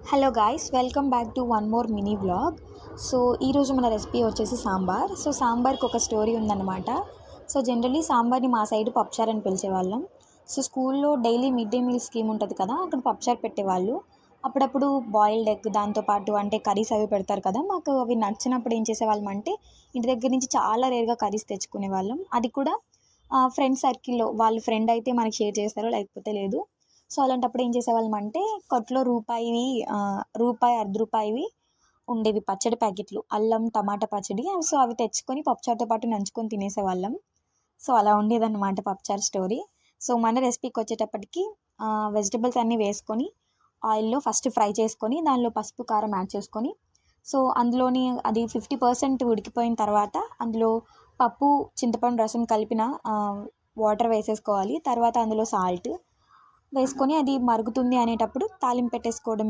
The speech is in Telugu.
Hello guys, welcome back to one more mini vlog. So ఈరోజు మన రెసిపీ వచ్చేసి సాంబార్. సో సాంబార్కి ఒక స్టోరీ ఉందన్నమాట. సో జనరల్లీ సాంబార్ని మా సైడ్ పప్పుచారు అని పిలిచేవాళ్ళం. సో స్కూల్లో daily mid day meal scheme ఉంటుంది కదా, అక్కడ పప్పుచారు పెట్టేవాళ్ళు. అప్పుడప్పుడు బాయిల్డ్ ఎగ్ దాంతోపాటు అంటే కర్రీస్ అవి పెడతారు కదా, మాకు అవి నచ్చినప్పుడు ఏం చేసేవాళ్ళం అంటే ఇంటి దగ్గర నుంచి చాలా రేర్గా కర్రీస్ తెచ్చుకునేవాళ్ళం. అది కూడా ఫ్రెండ్ సర్కిల్లో వాళ్ళు ఫ్రెండ్ అయితే మనకి షేర్ చేస్తారు, లేకపోతే లేదు. సో అలాంటప్పుడు ఏం చేసేవాళ్ళం అంటే కొట్లో రూపాయివి రూపాయి, అర్ధ రూపాయివి ఉండేవి పచ్చడి ప్యాకెట్లు, అల్లం టమాటా పచ్చడి. సో అవి తెచ్చుకొని పప్పుచారుతో పాటు నంచుకొని తినేసేవాళ్ళం. సో అలా ఉండేదన్నమాట పప్పుచారు స్టోరీ. సో మన రెసిపీకి వచ్చేటప్పటికి వెజిటబుల్స్ అన్నీ వేసుకొని ఆయిల్లో ఫస్ట్ ఫ్రై చేసుకొని దానిలో పసుపు కారం యాడ్ చేసుకొని, సో అందులోని అది 50% ఉడికిపోయిన తర్వాత అందులో పప్పు చింతపండు రసం కలిపిన వాటర్ వేసేసుకోవాలి. తర్వాత అందులో సాల్ట్ వేసుకొని అది మరుగుతుంది అనేటప్పుడు తాలింపు పెట్టేసుకోవడం.